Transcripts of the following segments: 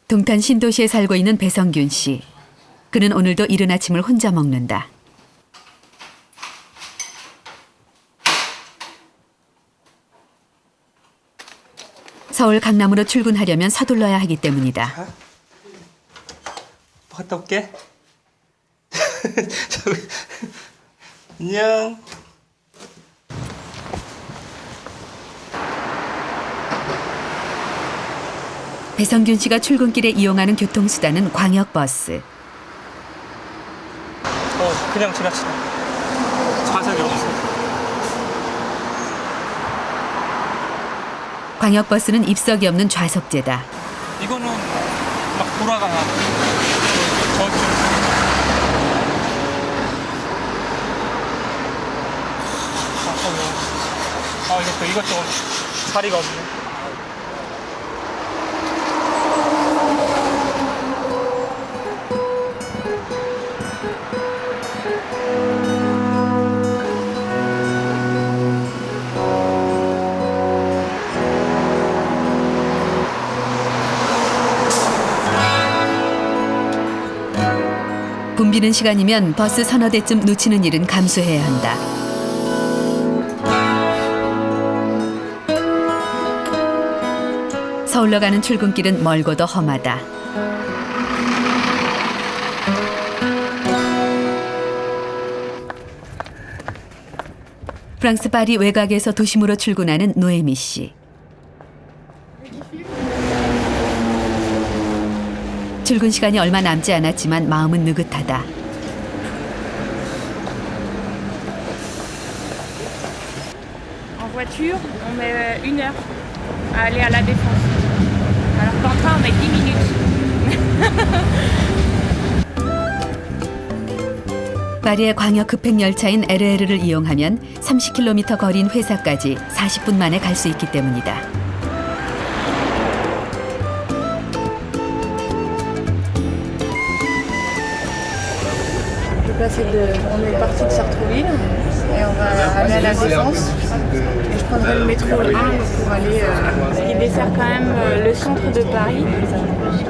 동탄 신도시에 살고 있는 배성균 씨. 그는 오늘도 이른 아침을 혼자 먹는다. 서울 강남으로 출근하려면 서둘러야 하기 때문이다. 갔다 올게. 안녕. 배성균 씨가 출근길에 이용하는 교통수단은 광역버스. 그냥 지나치네. 좌석이 없어. 광역버스는 입석이 없는 좌석제다. 이거는 막 돌아가. 저쪽. 이것도 자리가 없네. 붐비는 시간이면 버스 서너 대쯤 놓치는 일은 감수해야 한다. 서울로 가는 출근길은 멀고도 험하다. 프랑스 파리 외곽에서 도심으로 출근하는 노에미 씨. 출근 시간이 얼마 남지 않았지만 마음은 느긋하다. En voiture, on met 1 heure à aller à la Défense. Alors qu'en train, on met 10 minutes. 파리의 광역 급행 열차인 LR를 이용하면 30km 거리인 회사까지 40분 만에 갈 수 있기 때문이다. On est parti de Sartrouville et on va aller à la Défense. Et je prendrai le métro pour aller. Il dessert quand même le centre de Paris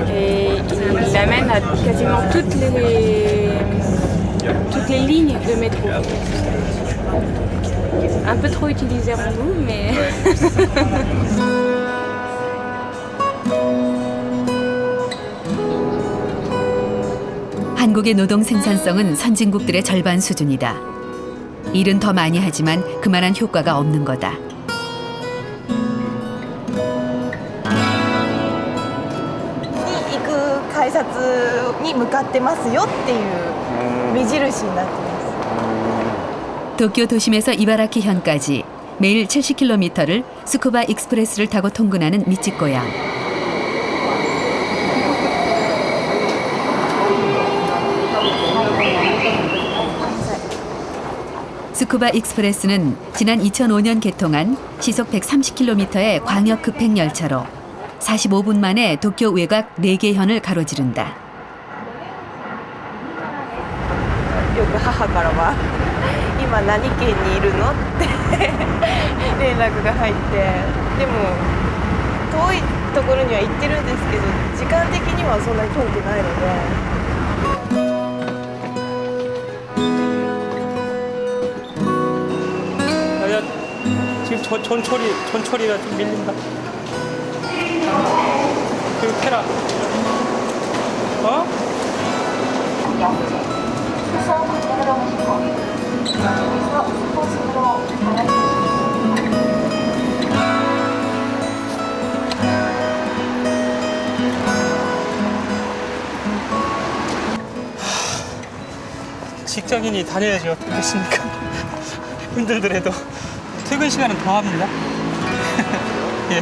et il amène à quasiment toutes les lignes de métro. Un peu trop utilisé en nous, mais... 한국의 노동 생산성은 선진국들의 절반 수준이다. 일은 더 많이 하지만 그만한 효과가 없는 거다. 도쿄 도심에서 이바라키현까지 매일 70km를 스쿠바 익스프레스를 타고 통근하는 미치고양. 스쿠바 익스프레스는 지난 2005년 개통한 시속 130km의 광역 급행 열차로 45분 만에 도쿄 외곽 4개 현을 가로지른다. よく母からは今何県にいるのって連絡が入ってでも遠いところには行ってるんですけど時間的にはそんなに遠くないので。 지금 전철이라 좀 밀린다. 그리고 테라. 직장인이 다녀야지 어떻겠습니까? 힘들더라도 퇴근 시간은 더 합니다. 예.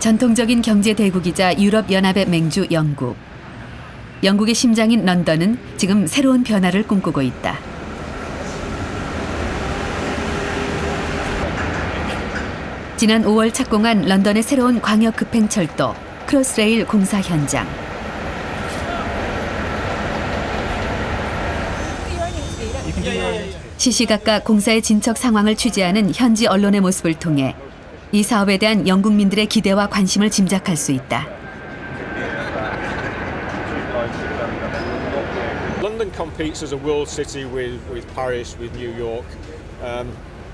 전통적인 경제 대국이자 유럽 연합의 맹주 영국. 영국의 심장인 런던은 지금 새로운 변화를 꿈꾸고 있다. 지난 5월 착공한 런던의 새로운 광역 급행철도 크로스레일 공사 현장. 시시각각 공사의 진척 상황을 취재하는 현지 언론의 모습을 통해 이 사업에 대한 영국민들의 기대와 관심을 짐작할 수 있다. London competes as a world city with Paris, with New York.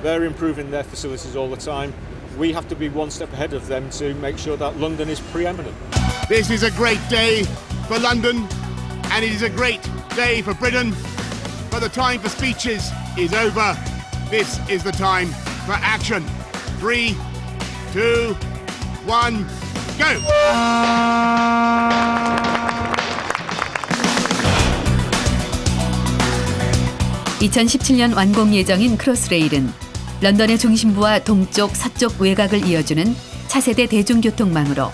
They're improving their facilities all the time. We have to be one step ahead of them to make sure that London is preeminent. This is a great day for London, and it is a great day for Britain. But the time for speeches is over. This is the time for action. 3, 2, 1, go! 2017년 완공 예정인 크로스레일은 런던의 중심부와 동쪽, 서쪽 외곽을 이어주는 차세대 대중교통망으로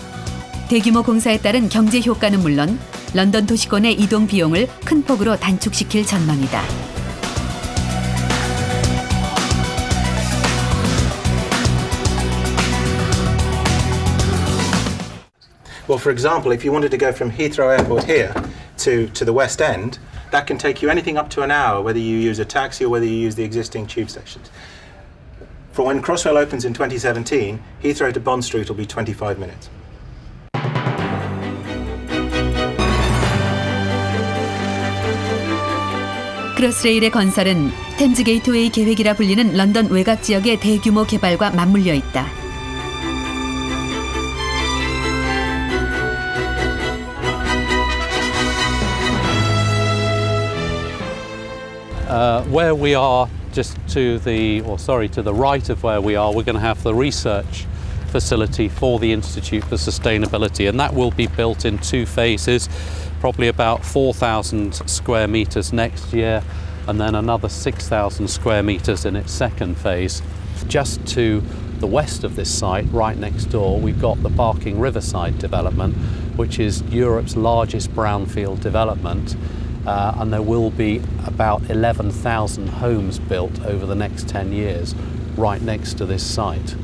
대규모 공사에 따른 경제 효과는 물론 런던 도시권의 이동 비용을 큰 폭으로 단축시킬 전망이다. Well, for example, if you wanted to go from Heathrow Airport here to the West End, that can take you anything up to an hour, whether you use a taxi or whether you use the existing tube stations. For when Crossrail opens in 2017, Heathrow to Bond Street will be 25 minutes. 크로스레일의 건설은 템즈 게이트웨이 계획이라 불리는 런던 외곽 지역의 대규모 개발과 맞물려 있다. Where we are, just to the right of where we are, we're going to have the research facility for the Institute for Sustainability, and that will be built in 2 phases, probably about 4,000 square metres next year, and then another 6,000 square metres in its second phase. Just to the west of this site, right next door, we've got the Barking Riverside development, which is Europe's largest brownfield development. And there will be about 11,000 homes built over the next 10 years right next to this site.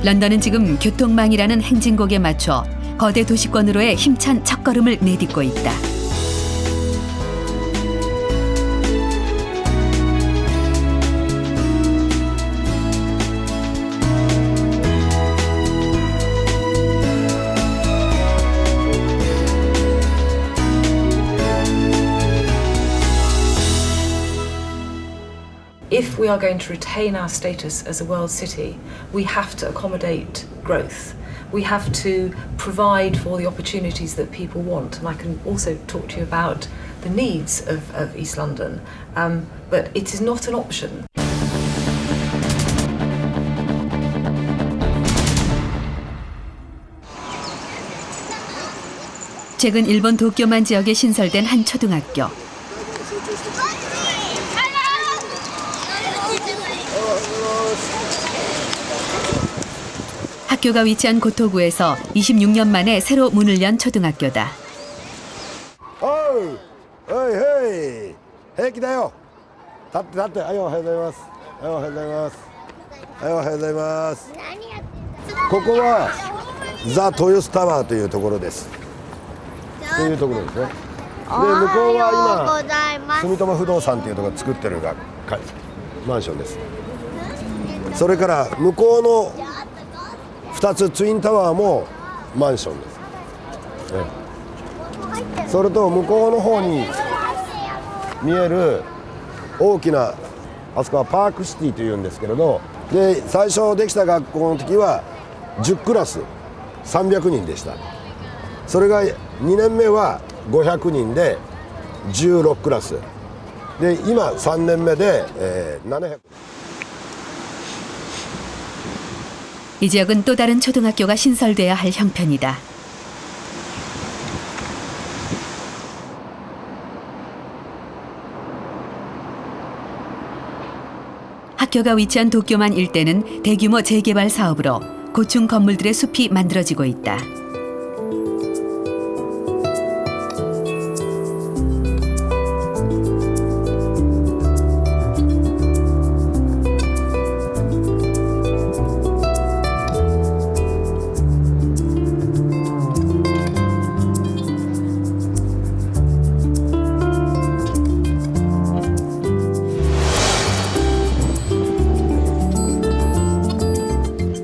런던은 지금 교통망이라는 행진곡에 맞춰 거대 도시권으로의 힘찬 첫걸음을 내딛고 있다. If we are going to retain our status as a world city, we have to accommodate growth. We have to provide for the opportunities that people want. And I can also talk to you about the needs of East London, but it is not an option. 최근 일본 도쿄만 지역에 신설된 한 초등학교. 학교가 위치한 고토구에서 26년 만에 새로 문을 연 초등학교다. 어이, 어이, 어이, 해기다요. 닫대. 아유, 해다이마스. 아유, 해다이마스. 아유, 해다이마스. ここはザ・豊洲タワーというところです。というところですね。で、向こうは今住友不動産というところが作ってるマンションです。それから向こうの2つツインタワーもマンションです。それと向こうの方に見える大きなあそこはパークシティというんですけれど、で最初できた学校の時は10クラス300人でした。それが2年目は500人で16クラスで今3年目で、700. 이 지역은 또 다른 초등학교가 신설돼야 할 형편이다. 학교가 위치한 도쿄만 일대는 대규모 재개발 사업으로 고층 건물들의 숲이 만들어지고 있다.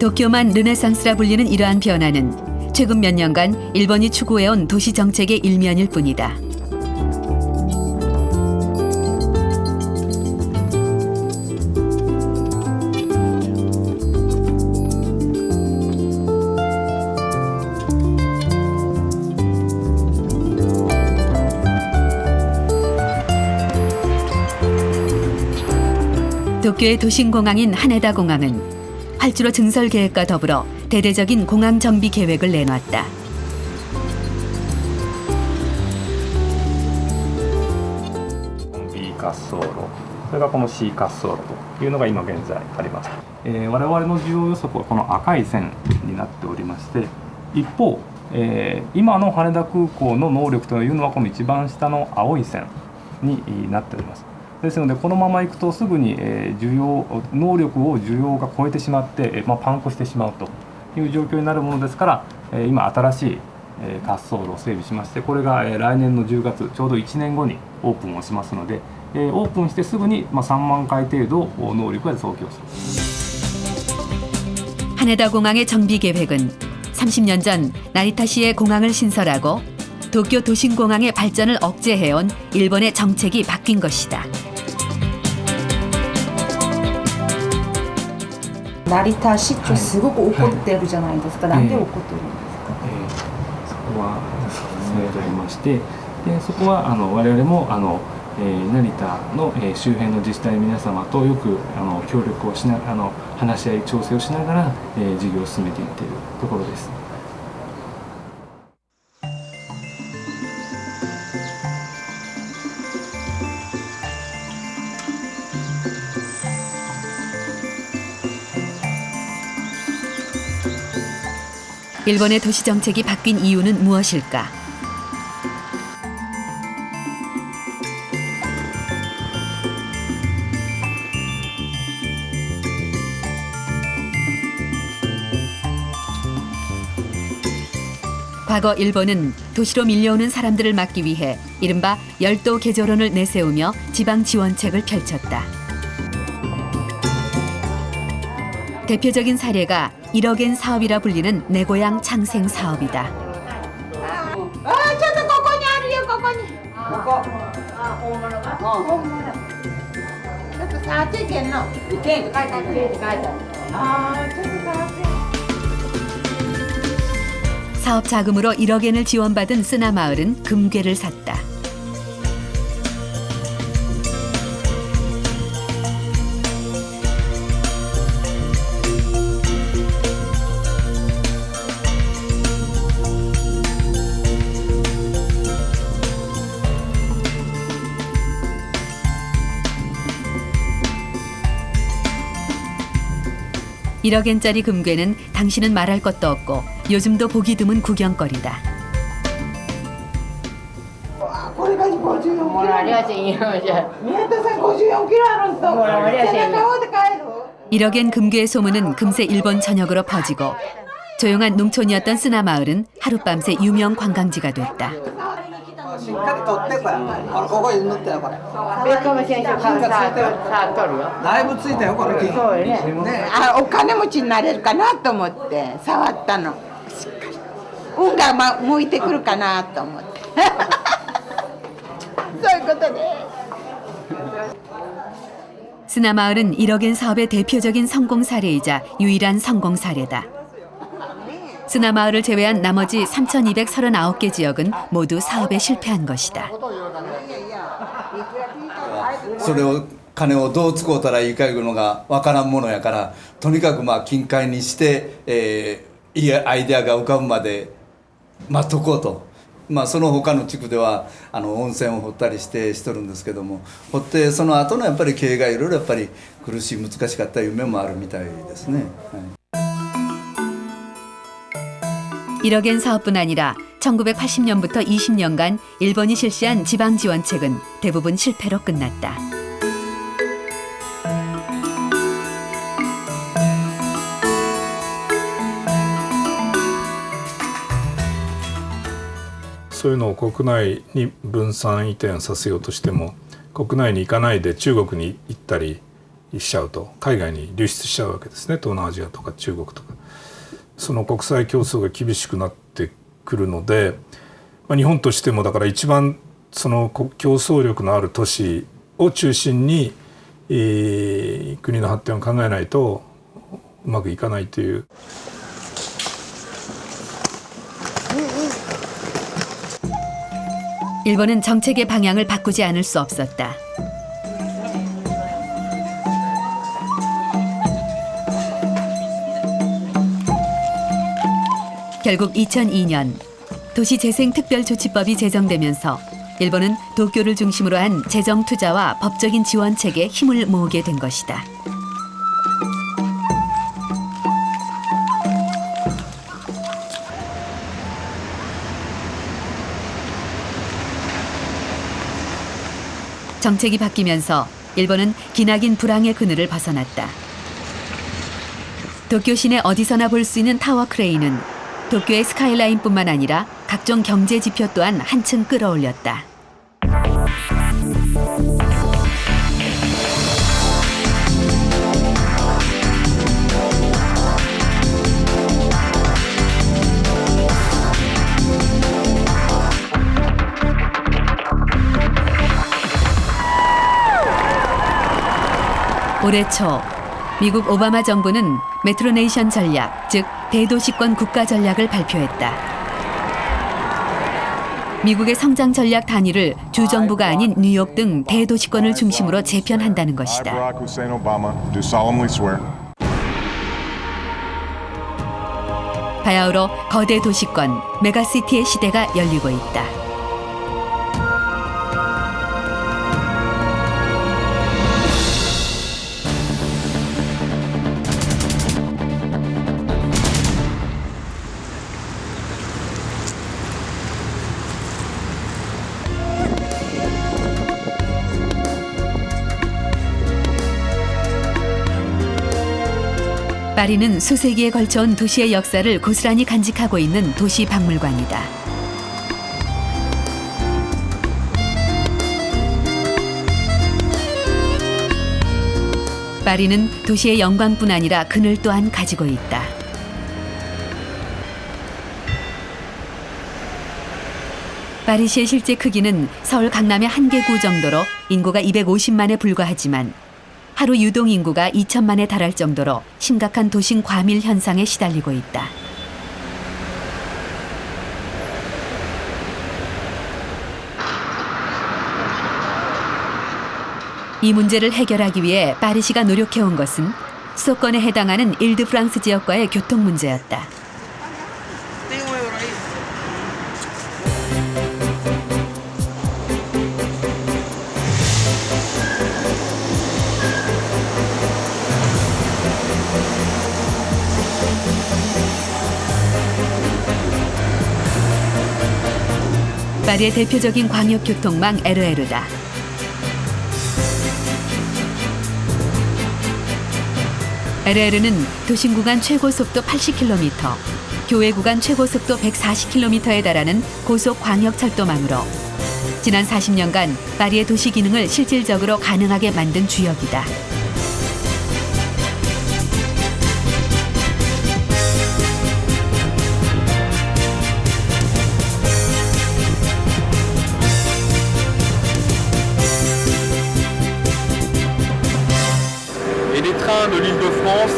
도쿄만 르네상스라 불리는 이러한 변화는 최근 몇 년간 일본이 추구해온 도시 정책의 일면일 뿐이다. 도쿄의 도심공항인 하네다 공항은 활주로 증설 계획과 더불어 대대적인 공항 정비 계획을 내놨다. B 滑走路、それがこの C 滑走路というのが今現在あります。我々の需要予測はこの赤い線になっておりまして、一方、今の羽田空港の能力というのはこの一番下の青い線になっております。ですのでこのままいくとすぐに能力を需要が超えてしまって、パンクしてしまうという状況になるものですから、今新しい滑走路を整備しまして、これが来年の10月ちょうど1年後にオープンをしますので、オープンしてすぐに3万回程度能力が増強する。 하네다 공항의 정비 계획은 30년 전 나리타시에 공항을 신설하고 도쿄 도심공항의 발전을 억제해온 일본의 정책이 바뀐 것이다. 成田市長すごく怒ってるじゃないですか。なんで怒ってるんですか。そこは制度ありまして、そこは我々も成田の周辺の自治体の皆様とよく協力をしな話し合い調整をしながら事業を進めていっているところです。 일본의 도시 정책이 바뀐 이유는 무엇일까? 과거 일본은 도시로 밀려오는 사람들을 막기 위해 이른바 열도 개조론을 내세우며 지방 지원책을 펼쳤다. 대표적인 사례가 1억엔 사업이라 불리는 내 고향 창생 사업이다. 사업 자금으로 1억엔을 지원받은 쓰나마을은 금괴를 샀다. (1억엔짜리) 금괴는 당신은 말할 것도 없고 요즘도 보기 드문 구경거리다. (1억엔) 금괴의 소문은 금세 일본 전역으로 퍼지고 조용한 농촌이었던 쓰나마을은 하룻밤새 유명 관광지가 됐다. しっかり取ってこれ。ここに塗ってよこれ。だいぶついたよこれ。そうね。お金持ちになれるかなと思って触ったの。しっかり。運が向いてくるかなと思って。そういうことで。 쓰나마을은 1억엔 사업의 대표적인 성공 사례이자 유일한 성공 사례다. 쓰나마을을 제외한 나머지 3,239개 지역은 모두 사업에 실패한 것이다. それを金をどう使うたらいいかいうのがわからんものやから、とにかく金塊にして、いいアイデアが浮かぶまで待っとこうと。その他の地区では温泉を掘ったりしてしとるんですけども、掘ってその後のやっぱり経営がいろいろやっぱり苦しい難しかった夢もあるみたいですね。 1억엔 사업뿐 아니라 1980년부터 20년간 일본이 실시한 지방 지원책은 대부분 실패로 끝났다.そういうのを国内に分散移転させようとしても国内に行かないで中国に行ったりしちゃうと海外に流出しちゃうわけですね。東南アジアとか中国とか。その国際競争が厳しくなってくるので、日本としてもだから一番その競争力のある都市を中心に、国の発展を考えないとうまくいかないという。 일본은 정책의 방향을 바꾸지 않을 수 없었다. 결국 2002년 도시재생특별조치법이 제정되면서 일본은 도쿄를 중심으로 한 재정 투자와 법적인 지원책에 힘을 모으게 된 것이다. 정책이 바뀌면서 일본은 기나긴 불황의 그늘을 벗어났다. 도쿄 시내 어디서나 볼 수 있는 타워 크레인은 도쿄의 스카이라인뿐만 아니라 각종 경제 지표 또한 한층 끌어올렸다. 올해 초 미국 오바마 정부는 메트로네이션 전략, 즉 대도시권 국가 전략을 발표했다. 미국의 성장 전략 단위를 주정부가 아닌 뉴욕 등 대도시권을 중심으로 재편한다는 것이다. 바야흐로 거대 도시권, 메가시티의 시대가 열리고 있다. 파리는 수세기에 걸쳐온 도시의 역사를 고스란히 간직하고 있는 도시 박물관이다. 파리는 도시의 영광뿐 아니라 그늘 또한 가지고 있다. 파리시의 실제 크기는 서울 강남의 한 개구 정도로 인구가 250만에 불과하지만 하루 유동 인구가 2천만에 달할 정도로 심각한 도심 과밀 현상에 시달리고 있다. 이 문제를 해결하기 위해 파리시가 노력해온 것은 수도권에 해당하는 일드프랑스 지역과의 교통 문제였다. 파리의 대표적인 광역교통망 RER다. RER는 도심 구간 최고 속도 80km, 교외 구간 최고 속도 140km에 달하는 고속 광역철도망으로 지난 40년간 파리의 도시 기능을 실질적으로 가능하게 만든 주역이다. De l'Île-de-France,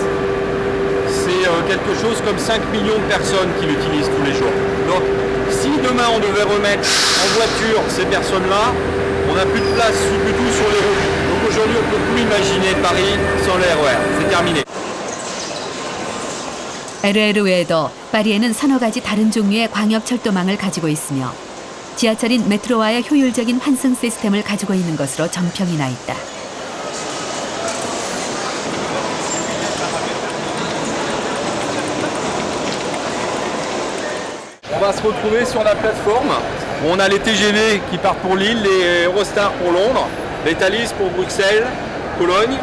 c'est quelque chose comme 5 millions de personnes qui l'utilisent tous les jours. Donc, si demain on devait remettre en voiture ces personnes-là, on n'a plus de place du tout sur les routes. Donc aujourd'hui, on ne peut plus imaginer Paris sans les RER. C'est terminé. RER 외에도 파리에는 서너 가지 다른 종류의 광역철도망을 가지고 있으며 지하철인 메트로와의 효율적인 환승 시스템을 가지고 있는 것으로 정평이 나 있다. On va se retrouver sur la plateforme où on a les TGV qui partent pour Lille, les Eurostar pour Londres, les Thalys pour Bruxelles, Cologne,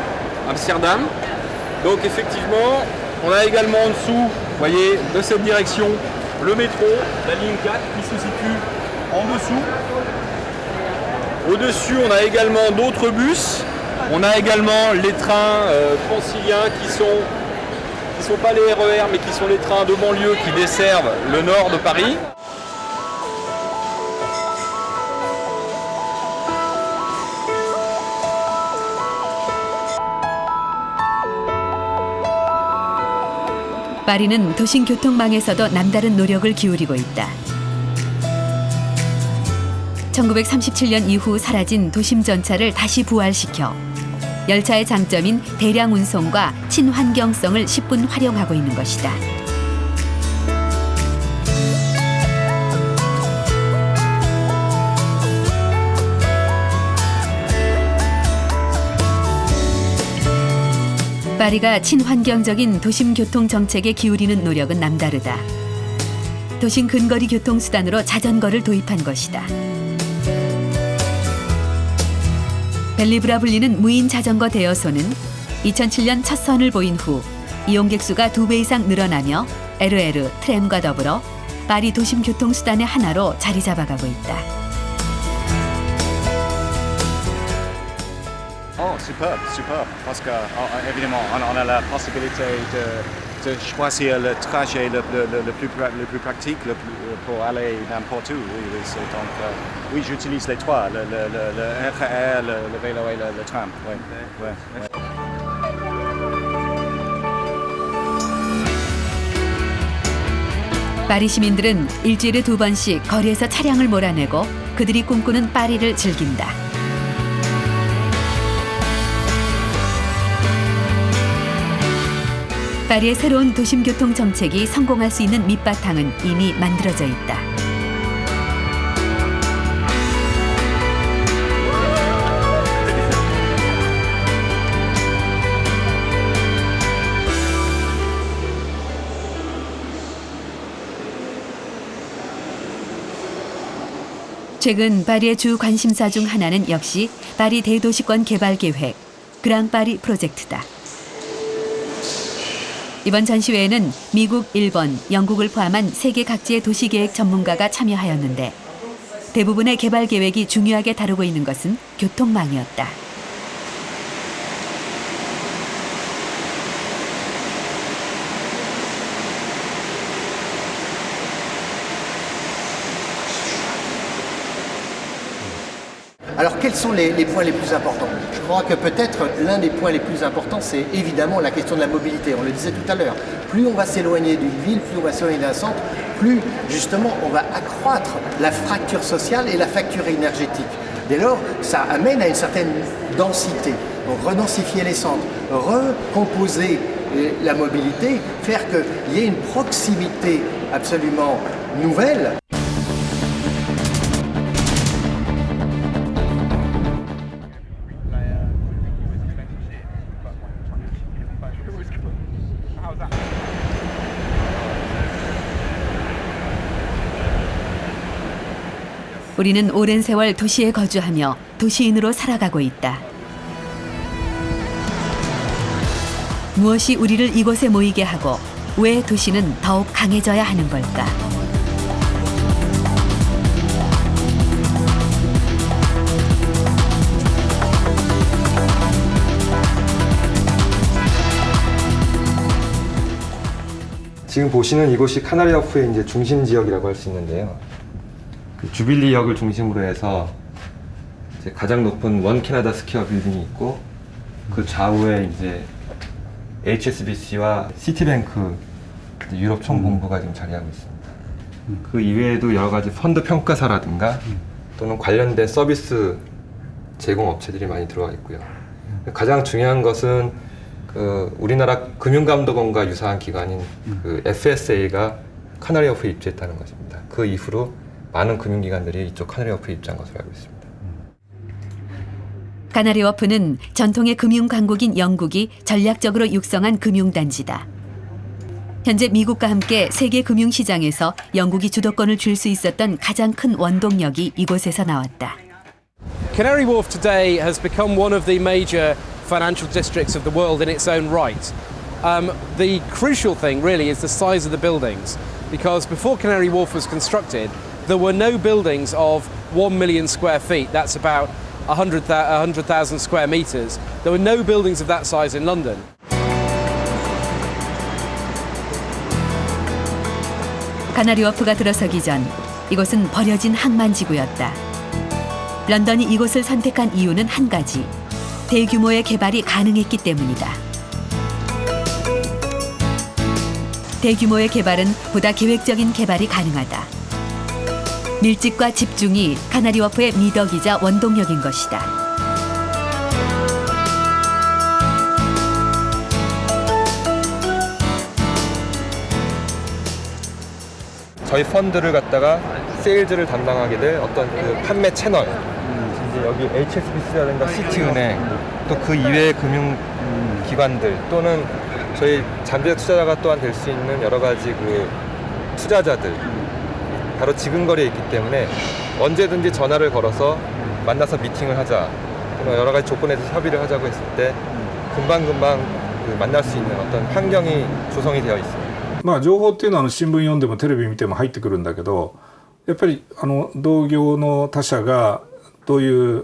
Amsterdam. Donc effectivement, on a également en dessous, vous voyez, de cette direction, le métro, la ligne 4 qui se situe en dessous. Au-dessus, on a également d'autres bus. On a également les trains franciliens qui ne sont pas les RER mais qui sont les trains de banlieue qui desservent le nord de Paris. 파리는 도심 교통망에서도 남다른 노력을 기울이고 있다. 1937년 이후 사라진 도심 전차를 다시 부활시켜 열차의 장점인 대량 운송과 친환경성을 10분 활용하고 있는 것이다. 파리가 친환경적인 도심 교통 정책에 기울이는 노력은 남다르다. 도심 근거리 교통수단으로 자전거를 도입한 것이다. 벨리브라 불리는 무인 자전거 대여소는 2007년 첫 선을 보인 후 이용객 수가 2배 이상 늘어나며 RER, 트램과 더불어 파리 도심 교통수단의 하나로 자리 잡아가고 있다. Oh, superbe, superbe, parce que évidemment on a la possibilité de choisir le trajet le plus pratique pour aller n'importe où. Oui, donc oui, j'utilise les trois, le RER, le vélo et le tram. Oui, oui, oui. 파리 시민들은 일주일에 2번씩 거리에서 차량을 몰아내고 그들이 꿈꾸는 파리를 즐긴다. 파리의 새로운 도심교통 정책이 성공할 수 있는 밑바탕은 이미 만들어져 있다. 최근 파리의 주 관심사 중 하나는 역시 파리 대도시권 개발 계획, 그랑 파리 프로젝트다. 이번 전시회에는 미국, 일본, 영국을 포함한 세계 각지의 도시계획 전문가가 참여하였는데 대부분의 개발 계획이 중요하게 다루고 있는 것은 교통망이었다. Alors quels sont les points les plus importants? Je crois que peut-être l'un des points les plus importants, c'est évidemment la question de la mobilité. On le disait tout à l'heure, plus on va s'éloigner d'une ville, plus on va s'éloigner d'un centre, plus justement on va accroître la fracture sociale et la fracture énergétique. Dès lors, ça amène à une certaine densité. Donc redensifier les centres, recomposer la mobilité, faire qu'il y ait une proximité absolument nouvelle. 우리는 오랜 세월 도시에 거주하며 도시인으로 살아가고 있다. 무엇이 우리를 이곳에 모이게 하고 왜 도시는 더욱 강해져야 하는 걸까? 지금 보시는 이곳이 카나리아호프의 이제 중심 지역이라고 할 수 있는데요. 그 주빌리역을 중심으로 해서 이제 가장 높은 원 캐나다 스퀘어 빌딩이 있고 그 좌우에 이제 HSBC와 시티뱅크 유럽 총본부가 지금 자리하고 있습니다. 그 이외에도 여러 가지 펀드 평가사라든가 또는 관련된 서비스 제공업체들이 많이 들어와 있고요. 가장 중요한 것은 그 우리나라 금융감독원과 유사한 기관인 그 FSA가 카나리아호프에 입주했다는 것입니다. 그 이후로 많은 금융기관들이 이쪽 카나리아호프에 입주한 것으로 알고 있습니다. 카나리아호프는 전통의 금융 강국인 영국이 전략적으로 육성한 금융단지다. 현재 미국과 함께 세계 금융시장에서 영국이 주도권을 줄 수 있었던 가장 큰 원동력이 이곳에서 나왔다. Canary Wharf today has become one of the major financial districts of the world in its own right. The crucial thing really is the size of the buildings, because before Canary Wharf was constructed, there were no buildings of 1 million square feet, that's about 100,000 square meters. There were no buildings of that size in London. 카나리 워프가 들어서기 전 이곳은 버려진 항만지구였다. 런던이 이곳을 선택한 이유는 한 가지. 대규모의 개발이 가능했기 때문이다. 대규모의 개발은 보다 계획적인 개발이 가능하다. 밀집과 집중이 카나리 워프의 미덕이자 원동력인 것이다. 저희 펀드를 갖다가 세일즈를 담당하게 될 어떤 그 판매 채널, 이제 여기 HSBC라든가 시티은행, 또 그 이외의 금융기관들 또는 저희 잠재 투자자가 또한 될 수 있는 여러 가지 그 투자자들, 바로 지근거리에 있기 때문에 언제든지 전화를 걸어서 만나서 미팅을 하자, 또는 여러 가지 조건에 대해서 협의를 하자고 했을 때 금방금방 그 만날 수 있는 어떤 환경이 조성이 되어 있습니다. まあ情報っていうのは新聞読んでもテレビ見ても入ってくるんだけど、やっぱり同業の他社がどういう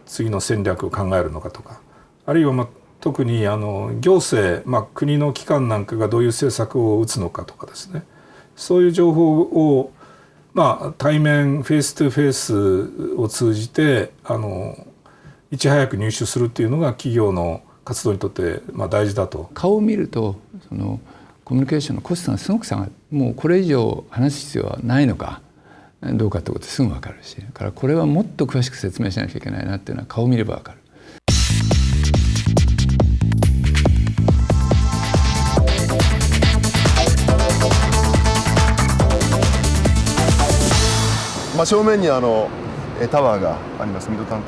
次の戦略を考えるのかとか、あるいは特に行政、国の機関なんかがどういう政策を打つのかとかですね、そういう情報を対面フェイストゥフェイスを通じていち早く入手するっていうのが企業の活動にとって大事だと。顔を見るとコミュニケーションのコストがすごく下がる。もうこれ以上話す必要はないのかどうかってことすぐ分かるし、だからこれはもっと詳しく説明しなきゃいけないなっていうのは顔を見れば分かる。正面にタワーがあります。ミッドタウン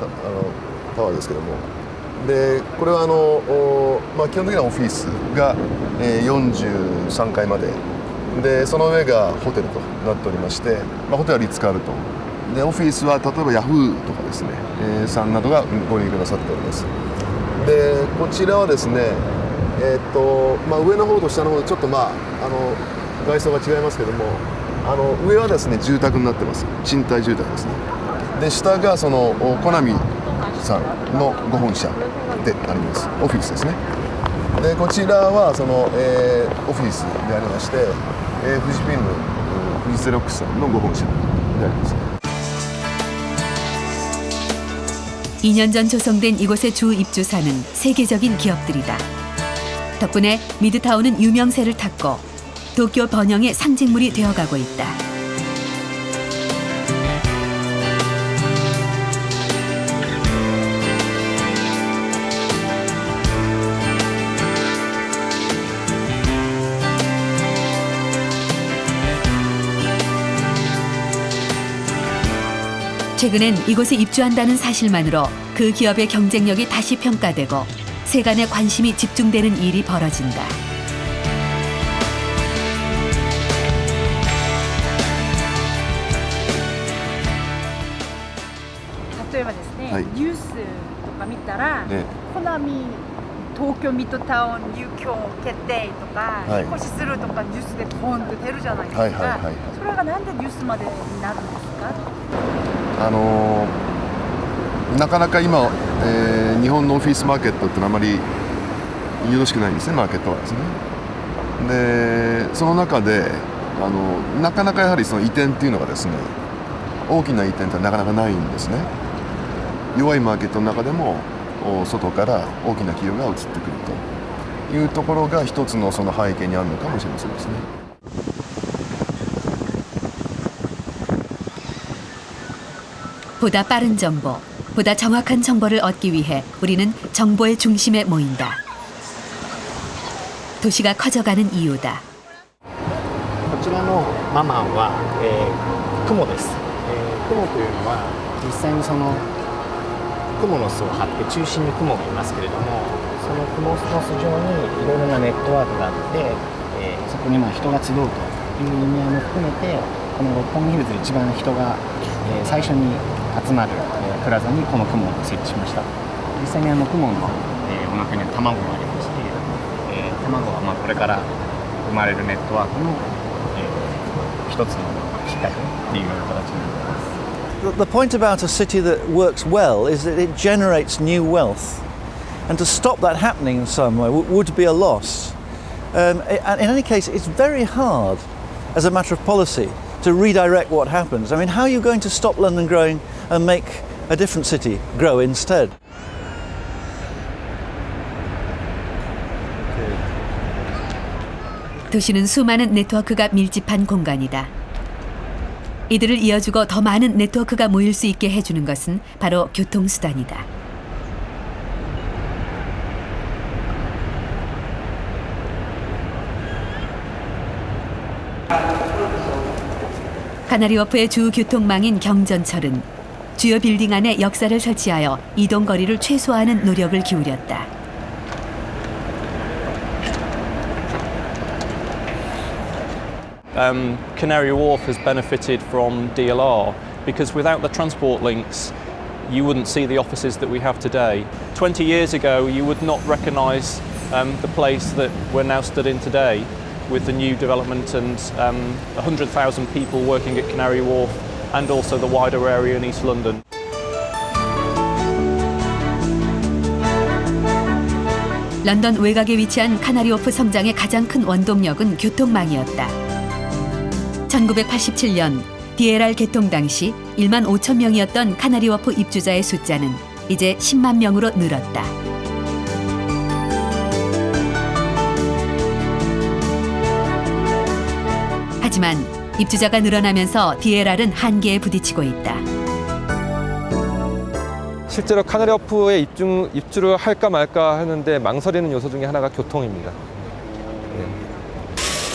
タワーですけども、でこれは基本的なオフィスが43階までで、その上がホテルとなっておりまして、ホテルはリッツ・カールトンで、オフィスは例えばヤフーとかですね、さんなどがご入居なさっております。でこちらはですね、上の方と下の方でちょっと外装が違いますけども、上はですね住宅になってます。賃貸住宅ですね。で下がそのコナミさんのご本社であります。オフィスですね。でこちらはその、オフィスでありまして、富士フィルム、富士ゼロックスさんのご本社であります。 2년 전 조성된 이곳의 주 입주사는 세계적인 기업들이다. 덕분에 미드타운은 유명세를 탔고 도쿄 번영의 상징물이 되어가고 있다. 최근엔 이곳에 입주한다는 사실만으로 그 기업의 경쟁력이 다시 평가되고 세간의 관심이 집중되는 일이 벌어진다. 例えばですね、ニュースとか見たら、コナミ東京ミッドタウン入居決定とか、引っ越しするとかニュースでポンって出るじゃないですか。それがなんでニュースまでになるんですか？なかなか今、日本のオフィスマーケットってのはあまりよろしくないんですね、マーケットはですね。でその中でなかなかやはりその移転っていうのがですね、大きな移転ってなかなかないんですね。弱いマーケットの中でも外から大きな企業が移ってくるというところが一つのその背景にあるのかもしれませんですね。 보다 빠른 정보, 보다 정확한 정보를 얻기 위해 우리는 정보의 중심에 모인다. 도시가 커져가는 이유다. こちらのママンは、雲です。雲というのは実際にその蜘蛛の巣を張って中心に雲がいますけれども、その蜘蛛の巣上にいろいろなネットワークがあって、そこに人が集うという意味合いも含めて、この六本木ヒルズで一番人が、最初に集まる、プラザにこの雲を設置しました。実際に雲の、お腹には卵がありまして、卵はこれから生まれるネットワークの、一つのきっかけっていうような形になっています。 The point about a city that works well is that it generates new wealth, and to stop that happening in some way would be a loss. And in any case, it's very hard as a matter of policy to redirect what happens. I mean, how are you going to stop London growing and make a different city grow instead? 도시는 수많은 네트워크가 밀집한 공간이다. 이들을 이어주고 더 많은 네트워크가 모일 수 있게 해주는 것은 바로 교통수단이다. 카나리워프의 주 교통망인 경전철은 주요 빌딩 안에 역사를 설치하여 이동 거리를 최소화하는 노력을 기울였다. Canary Wharf has benefited from DLR because without the transport links you wouldn't see the offices that we have today. 20 years ago you would not recognise the place that we're now stood in today with the new development and 100,000 people working at Canary Wharf and also the wider area in East London. 런던 외곽에 위치한 카나리워프 성장의 가장 큰 원동력은 교통망이었다. 1987년 DLR 개통 당시 1만 5천 명이었던 카나리워프 입주자의 숫자는 이제 10만 명으로 늘었다. 하지만 입주자가 늘어나면서 DLR은 한계에 부딪히고 있다. 실제로 카나리워프에 입주를 할까 말까 하는데 망설이는 요소 중에 하나가 교통입니다.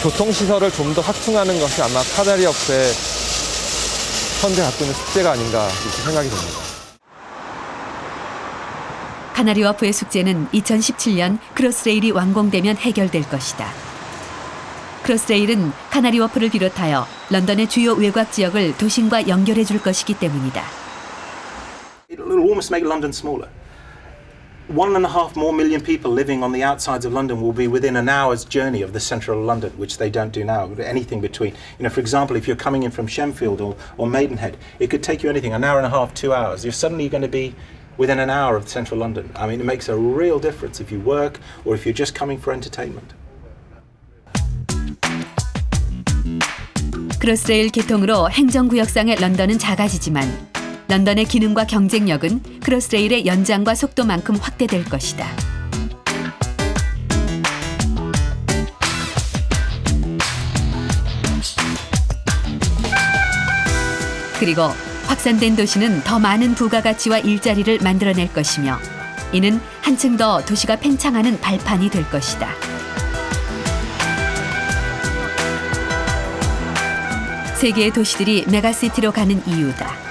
교통시설을 좀 더 확충하는 것이 아마 카나리워프의 현재 갖고 있는 숙제가 아닌가 이렇게 생각이 듭니다. 카나리워프의 숙제는 2017년 크로스레일이 완공되면 해결될 것이다. 크로스레일은 카나리워프를 비롯하여 런던의 주요 외곽 지역을 도심과 연결해 줄 것이기 때문이다. It will almost make London smaller. 1.5 more million people living on the outsides of London will be within an hour's journey of the central London, which they don't do now. Anything between, for example, if you're coming in from Shenfield or Maidenhead, it could take you anything, an hour and a half, 2 hours. You're suddenly going to be within an hour of central London. I mean, it makes a real difference if you work or if you're just coming for entertainment. 크로스레일 개통으로 행정구역상의 런던은 작아지지만 런던의 기능과 경쟁력은 크로스레일의 연장과 속도만큼 확대될 것이다. 그리고 확산된 도시는 더 많은 부가가치와 일자리를 만들어낼 것이며 이는 한층 더 도시가 팽창하는 발판이 될 것이다. 세계의 도시들이 메가시티로 가는 이유다.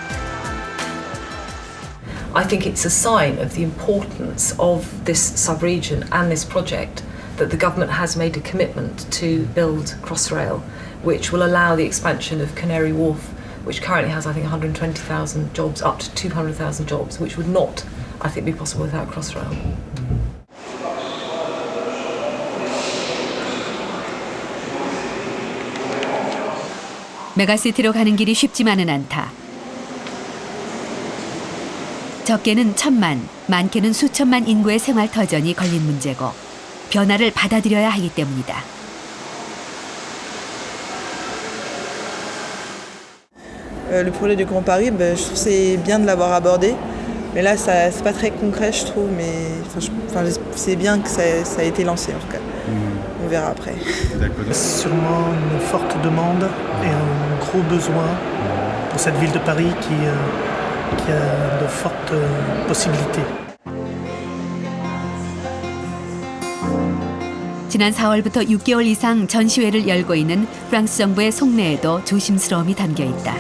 I think it's a sign of the importance of this sub-region and this project that the government has made a commitment to build Crossrail, which will allow the expansion of Canary Wharf, which currently has, I think, 120,000 jobs, up to 200,000 jobs, which would not, I think, be possible without Crossrail. 메가시티로 가는 길이 쉽지만은 않다. 적게는 1,000만, 많게는 수천만 인구의 생활 터전이 걸린 문제고 변화를 받아들여야 하기 때문이다. Le projet du Grand Paris, je trouve que c'est bien de l'avoir abordé. Mais là, c'est pas très concret, je trouve. Mais c'est bien que ça a été lancé, en tout cas. On verra après. Sûrement une forte demande et un gros besoin pour cette ville de Paris qui a de fortes possibilités. 지난 4월부터 6개월 이상 전시회를 열고 있는 프랑스 정부의 속내에도 조심스러움이 담겨 있다.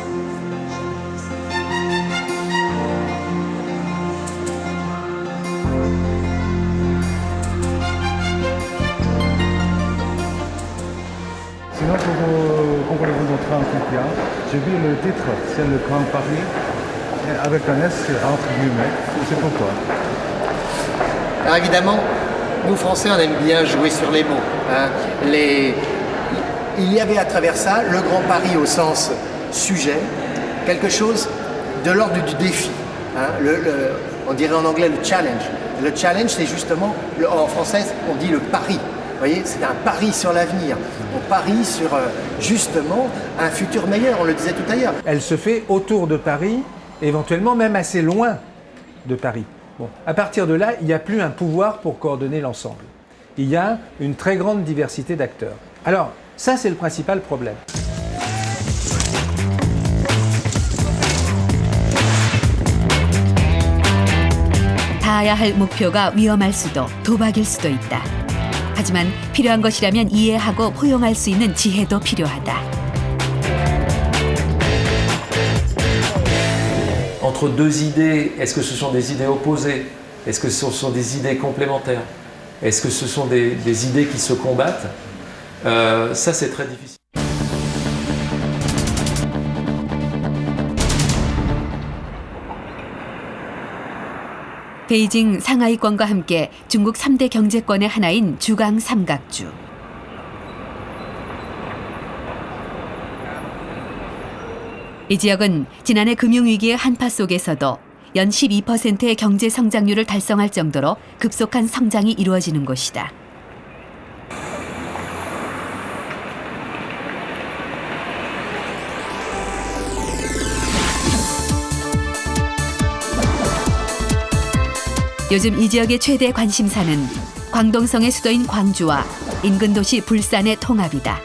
Sinon, pour comparaison notre entretien, j'ai vu le titre, c'est le Grand Paris, avec un S entre guillemets. C'est pourquoi. Alors évidemment, nous Français, on aime bien jouer sur les mots. Hein. Il y avait à travers ça le Grand Paris au sens sujet, quelque chose de l'ordre du défi. Hein. On dirait en anglais le challenge. Le challenge, c'est justement, en français, on dit le pari. voyez, c'est un pari sur l'avenir. On parie sur justement un futur meilleur, on le disait tout à l'heure. Elle se fait autour de Paris, éventuellement même assez loin de Paris. Bon, à partir de là, il n'y a plus un pouvoir pour coordonner l'ensemble. Il y a une très grande diversité d'acteurs. Alors, ça c'est le principal problème. 닿아야 할 목표가 위험할 수도 도박일 수도 있다. 하지만 필요한 것이라면 이해하고 포용할 수 있는 지혜도 필요하다. Entre deux idées, est-ce que ce sont des idées opposées? Est-ce que ce sont des idées complémentaires? Est-ce que ce sont des idées qui se combattent? Ça, c'est très difficile. 베이징 상하이권과 함께 중국 3대 경제권의 하나인 주강 삼각주. 이 지역은 지난해 금융위기의 한파 속에서도 연 12%의 경제 성장률을 달성할 정도로 급속한 성장이 이루어지는 곳이다. 요즘 이 지역의 최대 관심사는 광동성의 수도인 광주와 인근 도시 불산의 통합이다.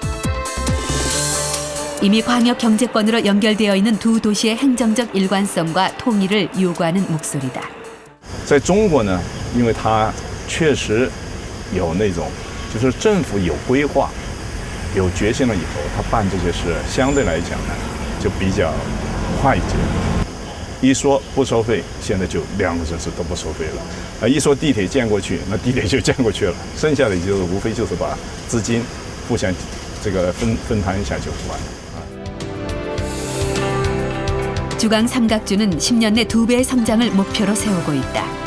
이미 광역 경제권으로 연결되어 있는 두 도시의 행정적 일관성과 통일을 요구하는 목소리다. 在中国呢，因为它确实有那种，就是政府有规划、有决心了以后，他办这些事相对来讲呢，就比较快一些。一说不收费，现在就2个城市都不收费了。一说地铁建过去，那地铁就建过去了，剩下的就是无非就是把资金互相这个分摊一下就完了。 주강 삼각주는 10년 내 2배의 성장을 목표로 세우고 있다.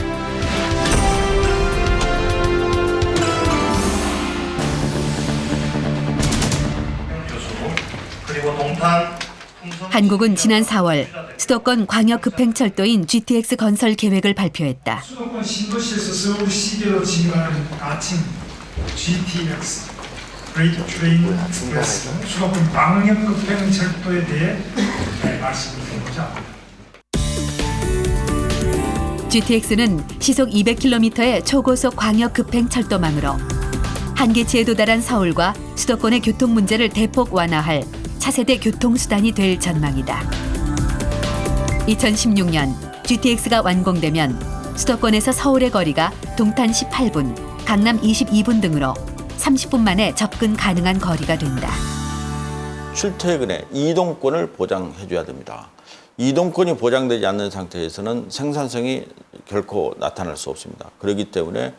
한국은 지난 4월 수도권 광역급행철도인 GTX 건설 계획을 발표했다. 수도권 신도시에서 서울 시계로 진행하는 아침 GTX 그레이트 트레인 익스프레스 수도권 광역급행철도에 대해 말씀드리고자 합니다. GTX는 시속 200km의 초고속 광역급행철도망으로 한계치에 도달한 서울과 수도권의 교통 문제를 대폭 완화할 차세대 교통수단이 될 전망이다. 2016년 GTX가 완공되면 수도권에서 서울의 거리가 동탄 18분, 강남 22분 등으로 30분 만에 접근 가능한 거리가 된다. 출퇴근의 이동권을 보장해줘야 됩니다. 이동권이 보장되지 않는 상태에서는 생산성이 결코 나타날 수 없습니다. 그렇기 때문에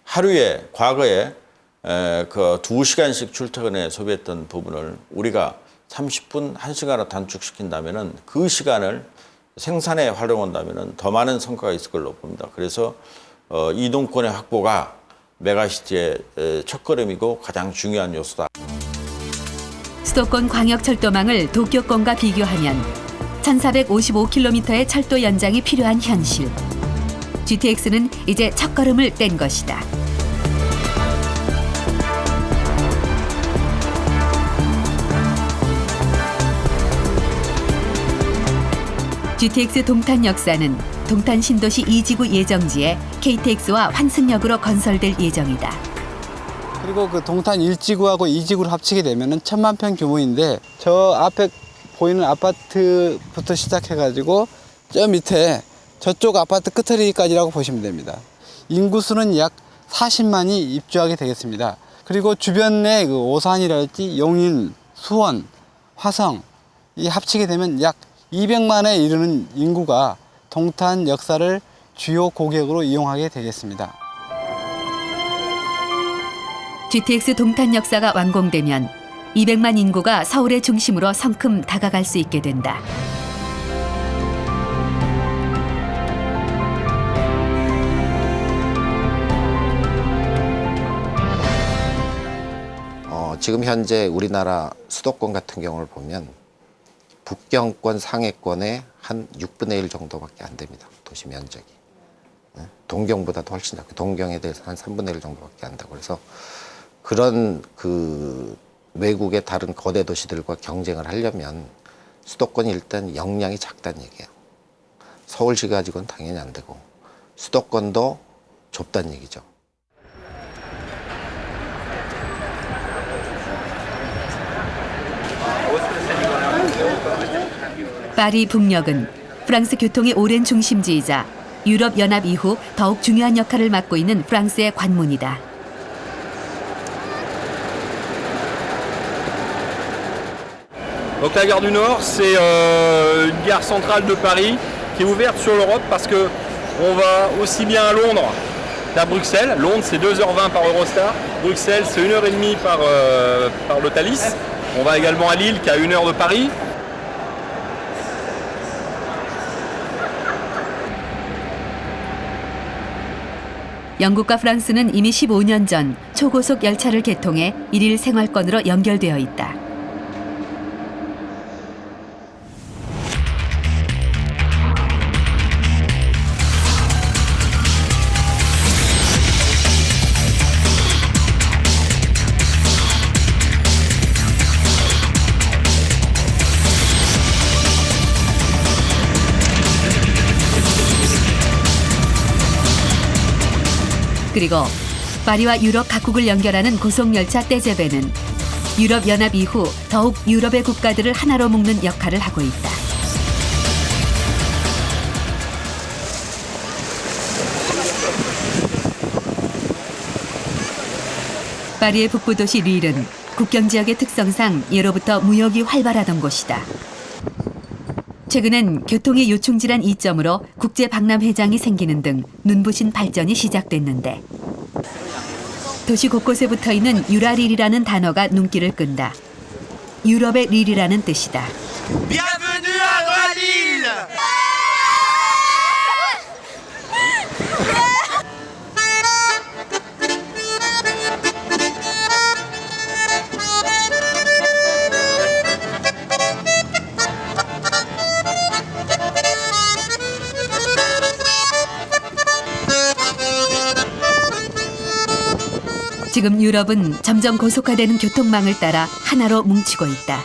하루에 과거에 그 2시간씩 출퇴근에 소비했던 부분을 우리가 30분, 1시간으로 단축시킨다면 그 시간을 생산에 활용한다면 더 많은 성과가 있을 걸로 봅니다. 그래서 이동권의 확보가 메가시티의 첫걸음이고 가장 중요한 요소다. 수도권 광역철도망을 도쿄권과 비교하면 1455km의 철도 연장이 필요한 현실. GTX는 이제 첫걸음을 뗀 것이다. GTX 동탄 역사는 동탄 신도시 2지구 예정지에 KTX와 환승역으로 건설될 예정이다. 그리고 그 동탄 1지구하고 2지구를 합치게 되면은 1000만 평 규모인데 저 앞에 보이는 아파트부터 시작해가지고 저 밑에 저쪽 아파트 끝처리까지라고 보시면 됩니다. 인구수는 약 40만이 입주하게 되겠습니다. 그리고 주변에 그 오산이랄지 용인, 수원, 화성 이 합치게 되면 약 200만에 이르는 인구가 동탄 역사를 주요 고객으로 이용하게 되겠습니다. GTX 동탄 역사가 완공되면 200만 인구가 서울의 중심으로 성큼 다가갈 수 있게 된다. 지금 현재 우리나라 수도권 같은 경우를 보면 북경권, 상해권의 한 6분의 1 정도밖에 안 됩니다. 도시 면적이. 동경보다도 훨씬 작고 동경에 대해서 한 3분의 1 정도밖에 안 되고 그래서 그런 그 외국의 다른 거대 도시들과 경쟁을 하려면 수도권이 일단 역량이 작다는 얘기예요. 서울시 가지고는 당연히 안 되고 수도권도 좁다는 얘기죠. 파리 북녘은 프랑스 교통의 오랜 중심지이자 유럽 연합 이후 더욱 중요한 역할을 맡고 있는 프랑스의 관문이다. Donc la gare du Nord, c'est une gare centrale de Paris qui est ouverte sur l'Europe parce que on va aussi bien à Londres qu'à Bruxelles. Londres, c'est 2h20 par Eurostar. Bruxelles, c'est 1h30 par le Thalys. On va également à Lille, qui est à 1h de Paris. 영국과 프랑스는 이미 15년 전 초고속 열차를 개통해 일일 생활권으로 연결되어 있다. 그리고 파리와 유럽 각국을 연결하는 고속열차 떼제베는 유럽 연합 이후 더욱 유럽의 국가들을 하나로 묶는 역할을 하고 있다. 파리의 북부 도시 릴은 국경 지역의 특성상 예로부터 무역이 활발하던 곳이다. 최근엔 교통의 요충지란 이점으로 국제 박람회장이 생기는 등 눈부신 발전이 시작됐는데 도시 곳곳에 붙어있는 유라릴이라는 단어가 눈길을 끈다. 유럽의 릴이라는 뜻이다. Bienvenue à Ralil! 지금 유럽은 점점 고속화되는 교통망을 따라 하나로 뭉치고 있다.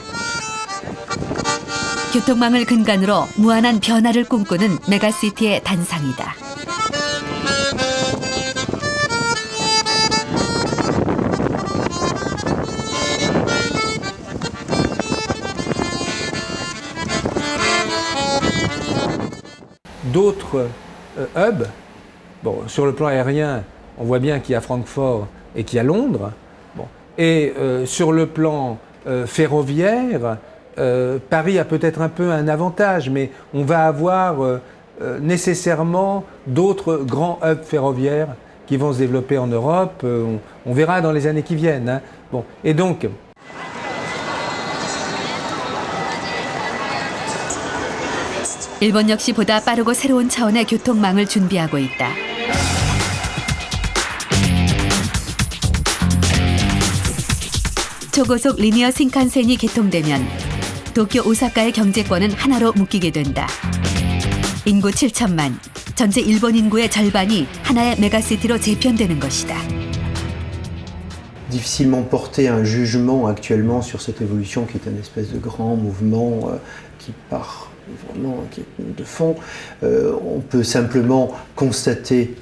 교통망을 근간으로 무한한 변화를 꿈꾸는 메가시티의 단상이다. D'autres hubs, bon, sur le plan aérien, on voit bien qu'il y a Francfort et qu'il y a Londres. Bon. Et sur le plan ferroviaire, Paris a peut-être un peu un avantage, mais on va avoir nécessairement d'autres grands hubs ferroviaires qui vont se développer en Europe. On verra dans les années qui viennent. Hein. Bon. Et donc, 일본 역시 보다 빠르고 새로운 차원의 교통망을 준비하고 있다. 초고속 리니어 신칸센이 개통되면 도쿄 오사카의 경제권은 하나로 묶이게 된다. 인구 7천만, 전체 일본 인구의 절반이 하나의 메가시티로 재편되는 것이다. Difficilement porter un jugement actuellement sur cette évolution qui est une espèce de grand mouvement qui part vraiment de fond. On peut simplement constater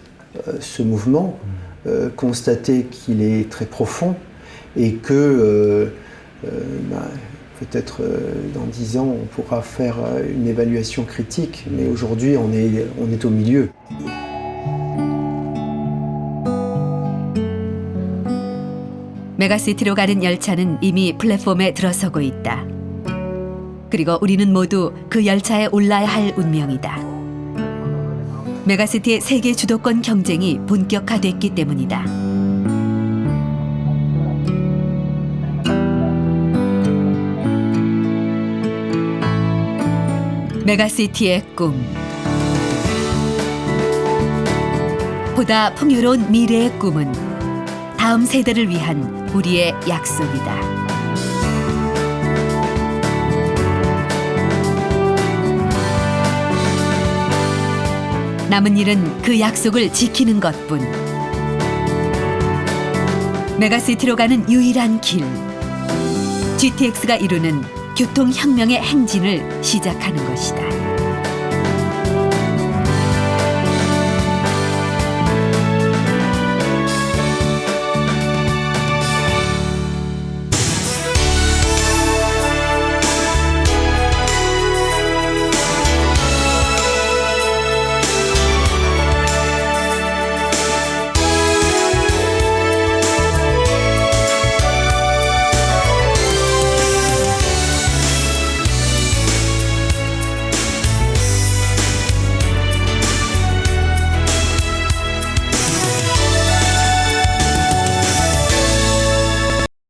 ce mouvement, constater qu'il est très profond et que peut-être dans 10 ans on pourra faire une évaluation critique, mais aujourd'hui on est au milieu. 메가시티로 가는 열차는 이미 플랫폼에 들어서고 있다. 그리고 우리는 모두 그 열차에 올라야 할 운명이다. 메가시티의 세계 주도권 경쟁이 본격화됐기 때문이다. 메가시티의 꿈. 보다 풍요로운 미래의 꿈은 다음 세대를 위한 우리의 약속이다. 남은 일은 그 약속을 지키는 것뿐. 메가시티로 가는 유일한 길. GTX가 이루는 교통혁명의 행진을 시작하는 것이다.